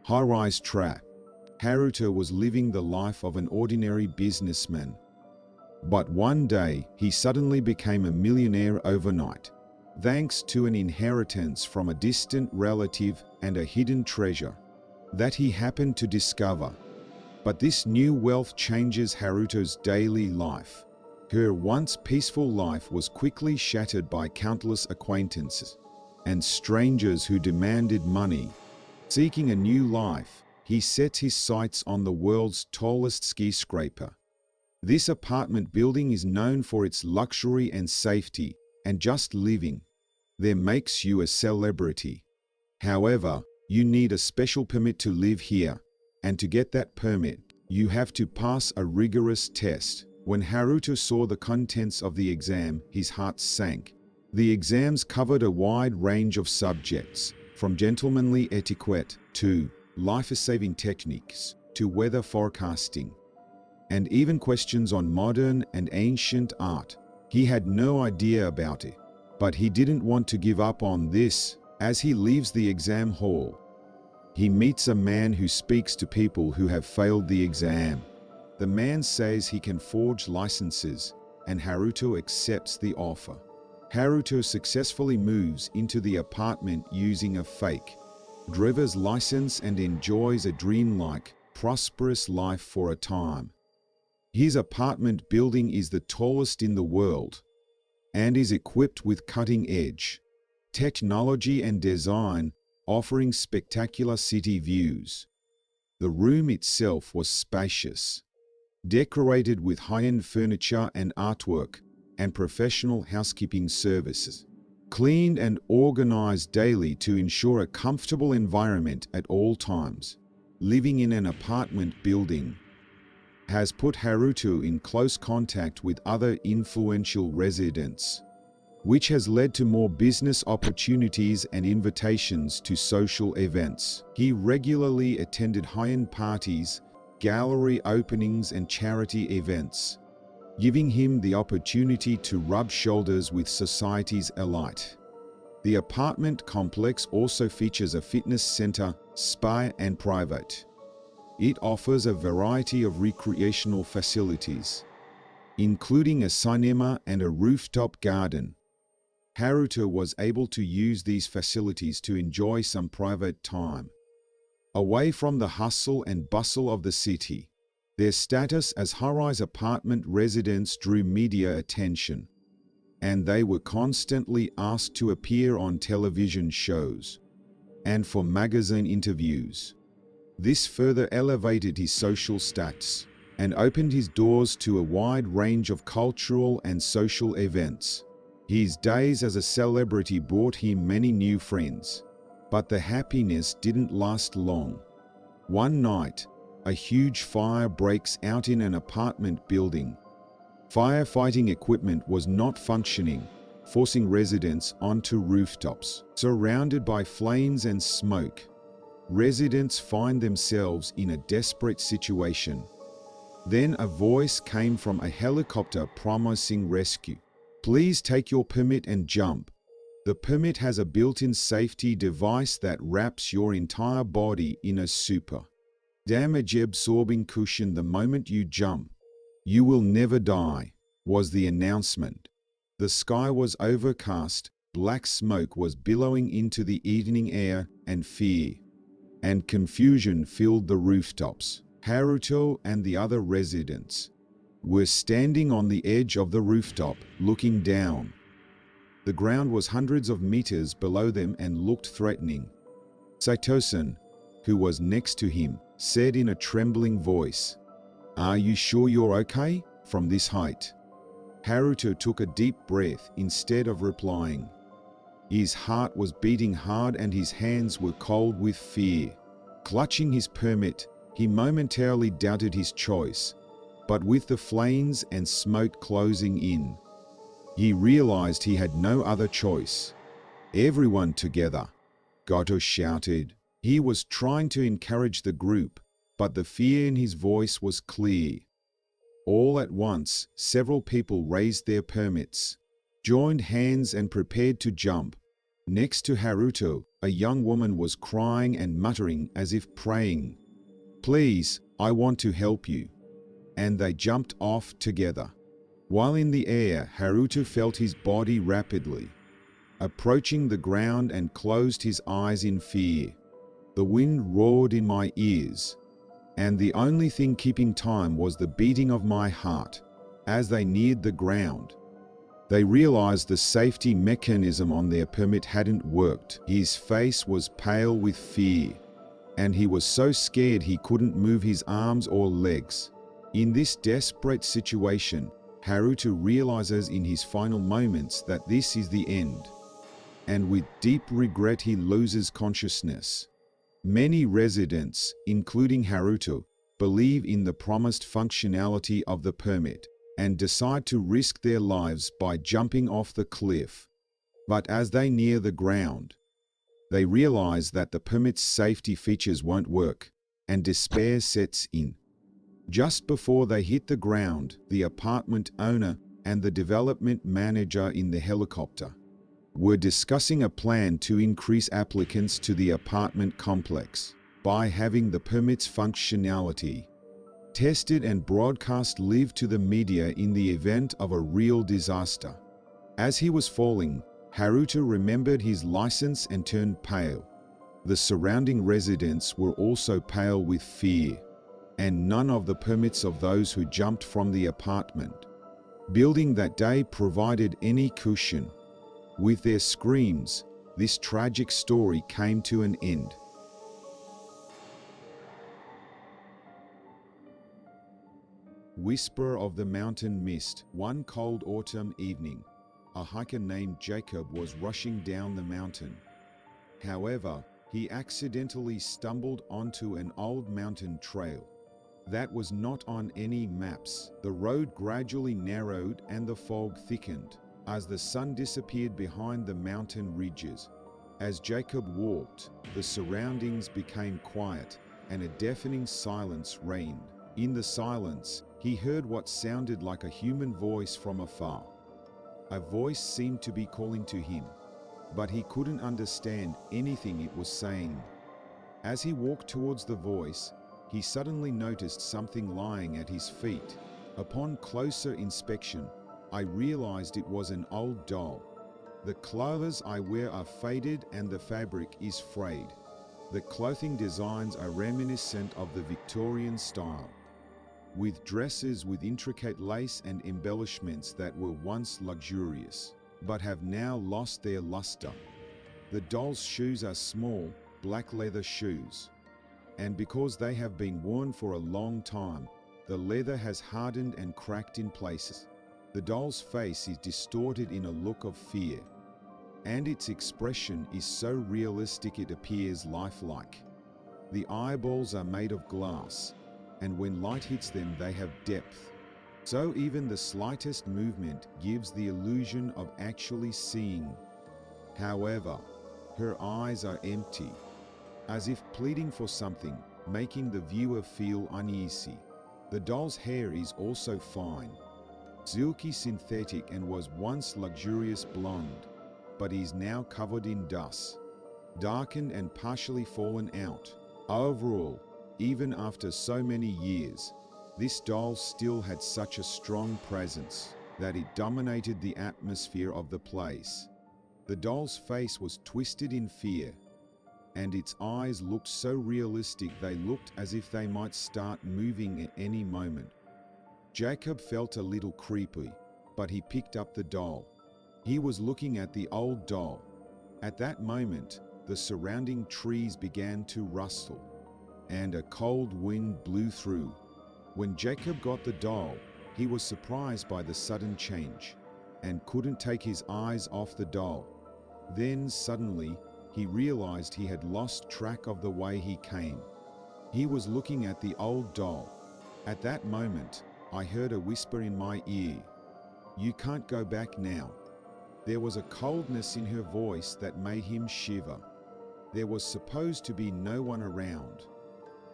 High-rise trap. Haruto was living the life of an ordinary businessman. But one day, he suddenly became a millionaire overnight, thanks to an inheritance from a distant relative and a hidden treasure that he happened to discover. But this new wealth changes Haruto's daily life. Her once peaceful life was quickly shattered by countless acquaintances and strangers who demanded money. Seeking a new life, he sets his sights on the world's tallest skyscraper. This apartment building is known for its luxury and safety, and just living there makes you a celebrity. However, you need a special permit to live here, and to get that permit, you have to pass a rigorous test. When Haruto saw the contents of the exam, his heart sank. The exams covered a wide range of subjects, from gentlemanly etiquette to life-saving techniques to weather forecasting, and even questions on modern and ancient art. He had no idea about it, but he didn't want to give up on this. As he leaves the exam hall, he meets a man who speaks to people who have failed the exam. The man says he can forge licenses, and Haruto accepts the offer. Haruto successfully moves into the apartment using a fake driver's license and enjoys a dreamlike, prosperous life for a time. His apartment building is the tallest in the world and is equipped with cutting-edge technology and design, offering spectacular city views. The room itself was spacious, decorated with high-end furniture and artwork, and professional housekeeping services, cleaned and organized daily to ensure a comfortable environment at all times. Living in an apartment building has put Haruto in close contact with other influential residents, which has led to more business opportunities and invitations to social events. He regularly attended high-end parties, gallery openings, and charity events, giving him the opportunity to rub shoulders with society's elite. The apartment complex also features a fitness center, spa, and private. It offers a variety of recreational facilities, including a cinema and a rooftop garden. Haruto was able to use these facilities to enjoy some private time, away from the hustle and bustle of the city. Their status as high-rise apartment residents drew media attention, and they were constantly asked to appear on television shows and for magazine interviews. This further elevated his social status and opened his doors to a wide range of cultural and social events. His days as a celebrity brought him many new friends, but the happiness didn't last long. One night, a huge fire breaks out in an apartment building. Firefighting equipment was not functioning, forcing residents onto rooftops. Surrounded by flames and smoke, residents find themselves in a desperate situation. Then a voice came from a helicopter promising rescue. "Please take your permit and jump. The permit has a built-in safety device that wraps your entire body in a super damage-absorbing cushion the moment you jump. You will never die," was the announcement. The sky was overcast, black smoke was billowing into the evening air, and fear and confusion filled the rooftops. Haruto and the other residents were standing on the edge of the rooftop, looking down. The ground was hundreds of meters below them and looked threatening. Saito-san, who was next to him, said in a trembling voice, "Are you sure you're okay from this height?" Haruto took a deep breath instead of replying. His heart was beating hard and his hands were cold with fear. Clutching his permit, he momentarily doubted his choice, but with the flames and smoke closing in, he realized he had no other choice. "Everyone together," Goto shouted. He was trying to encourage the group, but the fear in his voice was clear. All at once, several people raised their permits, joined hands and prepared to jump. Next to Haruto, a young woman was crying and muttering as if praying, "Please, I want to help you." And they jumped off together. While in the air, Haruto felt his body rapidly approaching the ground and closed his eyes in fear. The wind roared in my ears, and the only thing keeping time was the beating of my heart. As they neared the ground, they realized the safety mechanism on their permit hadn't worked. His face was pale with fear, and he was so scared he couldn't move his arms or legs. In this desperate situation, Haruto realizes in his final moments that this is the end, and with deep regret he loses consciousness. Many residents, including Haruto, believe in the promised functionality of the permit and decide to risk their lives by jumping off the cliff. But as they near the ground, they realize that the permit's safety features won't work, and despair sets in. Just before they hit the ground, the apartment owner and the development manager in the helicopter were discussing a plan to increase applicants to the apartment complex by having the permit's functionality tested and broadcast live to the media in the event of a real disaster. As he was falling, Haruto remembered his license and turned pale. The surrounding residents were also pale with fear, and none of the permits of those who jumped from the apartment building that day provided any cushion. With their screams, this tragic story came to an end. Whisper of the Mountain Mist. One cold autumn evening, a hiker named Jacob was rushing down the mountain. However, he accidentally stumbled onto an old mountain trail that was not on any maps. The road gradually narrowed and the fog thickened as the sun disappeared behind the mountain ridges. As Jacob walked, the surroundings became quiet and a deafening silence reigned. In the silence, he heard what sounded like a human voice from afar. A voice seemed to be calling to him, but he couldn't understand anything it was saying. As he walked towards the voice, he suddenly noticed something lying at his feet. Upon closer inspection, I realized it was an old doll. The clothes I wear are faded and the fabric is frayed. The clothing designs are reminiscent of the Victorian style, with dresses with intricate lace and embellishments that were once luxurious, but have now lost their luster. The doll's shoes are small, black leather shoes, and because they have been worn for a long time, the leather has hardened and cracked in places. The doll's face is distorted in a look of fear, and its expression is so realistic it appears lifelike. The eyeballs are made of glass, and when light hits them they have depth, so even the slightest movement gives the illusion of actually seeing. However, her eyes are empty, as if pleading for something, making the viewer feel uneasy. The doll's hair is also fine, silky synthetic, and was once luxurious blonde, but is now covered in dust, darkened and partially fallen out. Overall, even after so many years, this doll still had such a strong presence that it dominated the atmosphere of the place. The doll's face was twisted in fear, and its eyes looked so realistic they looked as if they might start moving at any moment. Jacob felt a little creepy, but he picked up the doll. He was looking at the old doll. At that moment, the surrounding trees began to rustle, and a cold wind blew through. When Jacob got the doll, he was surprised by the sudden change, and couldn't take his eyes off the doll. Then suddenly, he realized he had lost track of the way he came. He was looking at the old doll. At that moment, I heard a whisper in my ear, "You can't go back now." There was a coldness in her voice that made him shiver. There was supposed to be no one around.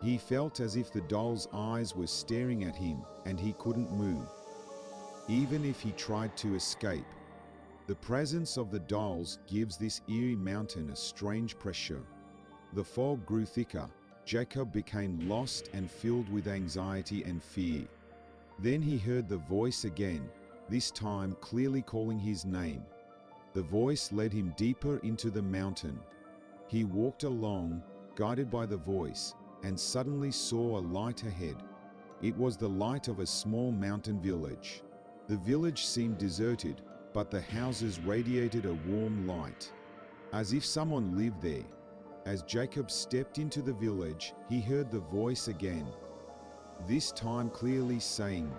He felt as if the doll's eyes were staring at him and he couldn't move. Even if he tried to escape, The presence of the dolls gives this eerie mountain a strange pressure. The fog grew thicker. Jacob became lost and filled with anxiety and fear. Then he heard the voice again, this time clearly calling his name. The voice led him deeper into the mountain. He walked along, guided by the voice, and suddenly saw a light ahead. It was the light of a small mountain village. The village seemed deserted, but the houses radiated a warm light, as if someone lived there. As Jacob stepped into the village, he heard the voice again, this time clearly saying,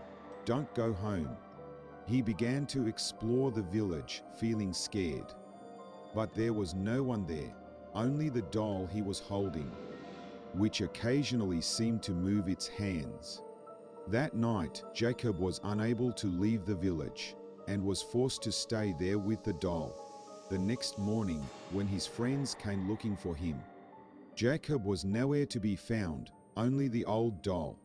"Don't go home." He began to explore the village, feeling scared. But there was no one there, only the doll he was holding, which occasionally seemed to move its hands. That night, Jacob was unable to leave the village and was forced to stay there with the doll. The next morning, when his friends came looking for him, Jacob was nowhere to be found, only the old doll.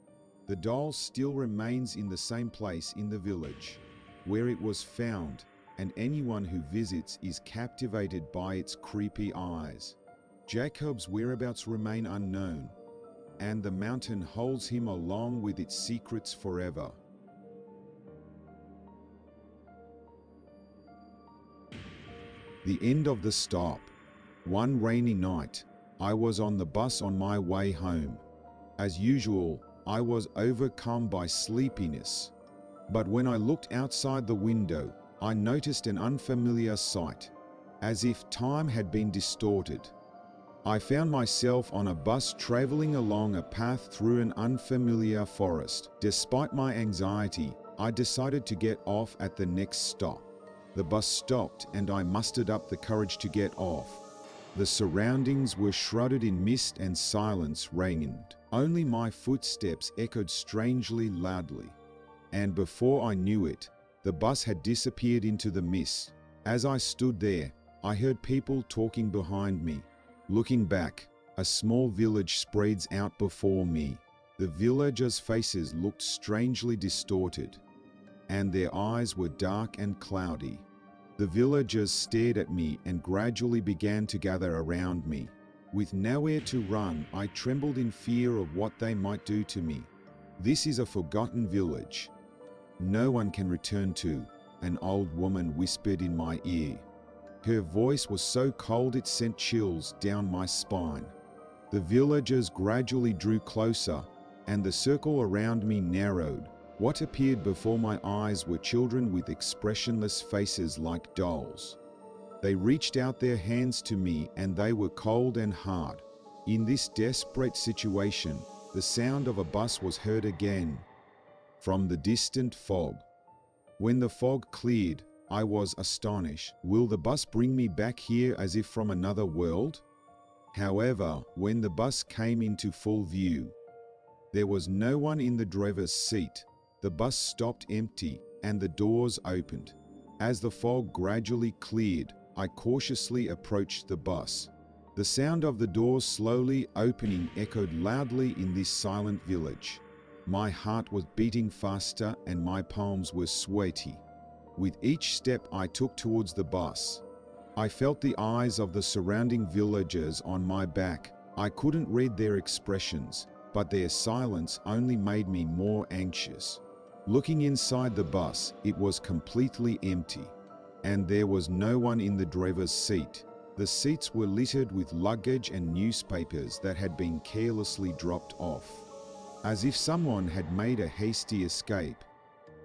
The doll still remains in the same place in the village where it was found, and anyone who visits is captivated by its creepy eyes. Jacob's whereabouts remain unknown, and the mountain holds him along with its secrets forever. The end of the stop. One rainy night, I was on the bus on my way home. As usual, I was overcome by sleepiness. But when I looked outside the window, I noticed an unfamiliar sight, as if time had been distorted. I found myself on a bus traveling along a path through an unfamiliar forest. Despite my anxiety, I decided to get off at the next stop. The bus stopped and I mustered up the courage to get off. The surroundings were shrouded in mist and silence reigned. Only my footsteps echoed strangely loudly. And before I knew it, the bus had disappeared into the mist. As I stood there, I heard people talking behind me. Looking back, a small village spreads out before me. The villagers' faces looked strangely distorted, and their eyes were dark and cloudy. The villagers stared at me and gradually began to gather around me. With nowhere to run, I trembled in fear of what they might do to me. "This is a forgotten village. No one can return to," an old woman whispered in my ear. Her voice was so cold it sent chills down my spine. The villagers gradually drew closer, and the circle around me narrowed. What appeared before my eyes were children with expressionless faces like dolls. They reached out their hands to me and they were cold and hard. In this desperate situation, the sound of a bus was heard again from the distant fog. When the fog cleared, I was astonished. Will the bus bring me back here as if from another world? However, when the bus came into full view, there was no one in the driver's seat. The bus stopped empty and the doors opened. As the fog gradually cleared, I cautiously approached the bus. The sound of the doors slowly opening echoed loudly in this silent village. My heart was beating faster and my palms were sweaty. With each step I took towards the bus, I felt the eyes of the surrounding villagers on my back. I couldn't read their expressions, but their silence only made me more anxious. Looking inside the bus, it was completely empty, and there was no one in the driver's seat. The seats were littered with luggage and newspapers that had been carelessly dropped off, as if someone had made a hasty escape.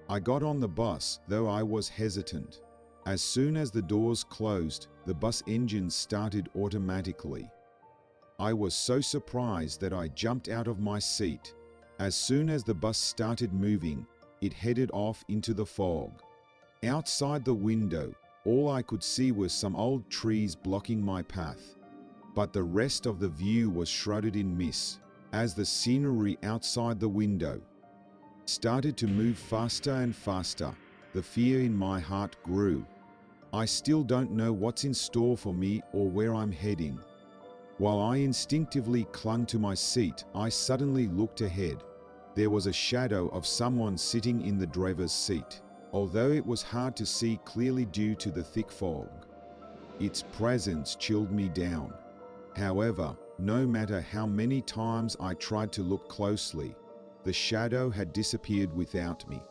I got on the bus, though I was hesitant. As soon as the doors closed, the bus engine started automatically. I was so surprised that I jumped out of my seat. As soon as the bus started moving, it headed off into the fog. Outside the window, all I could see was some old trees blocking my path, but the rest of the view was shrouded in mist. As the scenery outside the window started to move faster and faster, the fear in my heart grew. I still don't know what's in store for me or where I'm heading. While I instinctively clung to my seat, I suddenly looked ahead. There was a shadow of someone sitting in the driver's seat. although it was hard to see clearly due to the thick fog. Its presence chilled me down. However, no matter how many times I tried to look closely, the shadow had disappeared without me.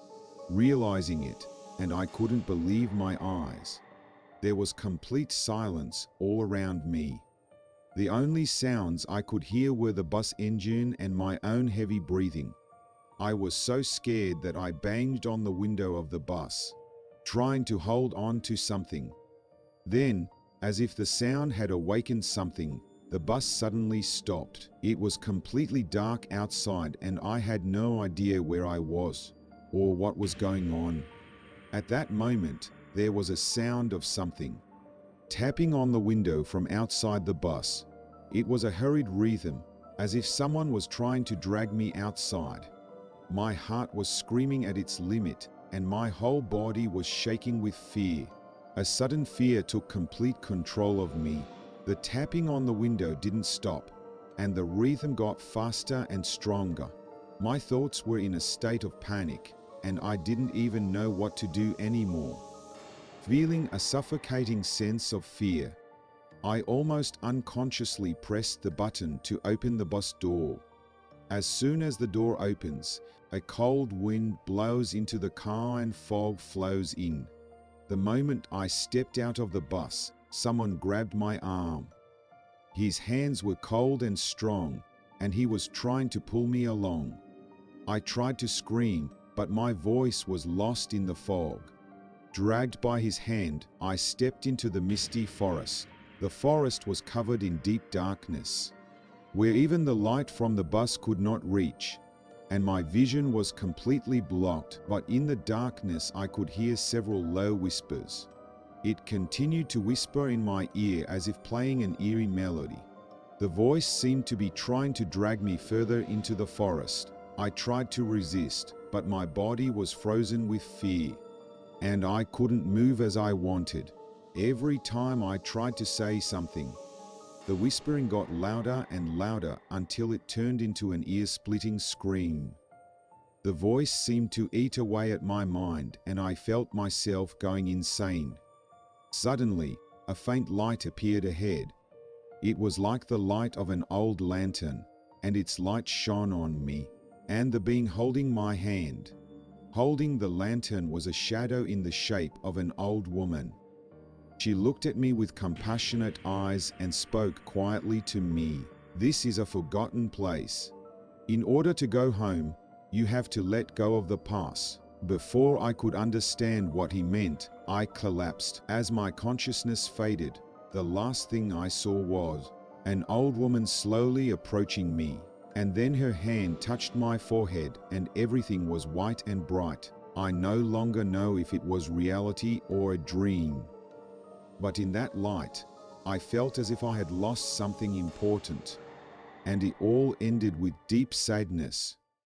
Realizing it, and I couldn't believe my eyes. There was complete silence all around me. The only sounds I could hear were the bus engine and my own heavy breathing. I was so scared that I banged on the window of the bus, trying to hold on to something. Then, as if the sound had awakened something, the bus suddenly stopped. It was completely dark outside and I had no idea where I was or what was going on. At that moment, there was a sound of something tapping on the window from outside the bus. It was a hurried rhythm, as if someone was trying to drag me outside. My heart was screaming at its limit, and my whole body was shaking with fear. A sudden fear took complete control of me. The tapping on the window didn't stop, and the rhythm got faster and stronger. My thoughts were in a state of panic, and I didn't even know what to do anymore. Feeling a suffocating sense of fear, I almost unconsciously pressed the button to open the bus door. As soon as the door opens, a cold wind blows into the car and fog flows in. The moment I stepped out of the bus, someone grabbed my arm. His hands were cold and strong, and he was trying to pull me along. I tried to scream, but my voice was lost in the fog. Dragged by his hand, I stepped into the misty forest. The forest was covered in deep darkness, where even the light from the bus could not reach, and my vision was completely blocked, but in the darkness I could hear several low whispers. It continued to whisper in my ear as if playing an eerie melody. The voice seemed to be trying to drag me further into the forest. I tried to resist, but my body was frozen with fear, and I couldn't move as I wanted. Every time I tried to say something, the whispering got louder and louder until it turned into an ear-splitting scream. The voice seemed to eat away at my mind, and I felt myself going insane. Suddenly, a faint light appeared ahead. It was like the light of an old lantern, and its light shone on me, and the being holding my hand. Holding the lantern was a shadow in the shape of an old woman. She looked at me with compassionate eyes and spoke quietly to me. "This is a forgotten place. In order to go home, you have to let go of the past." Before I could understand what he meant, I collapsed. As my consciousness faded, the last thing I saw was an old woman slowly approaching me, and then her hand touched my forehead and everything was white and bright. I no longer know if it was reality or a dream. But in that light, I felt as if I had lost something important, and it all ended with deep sadness.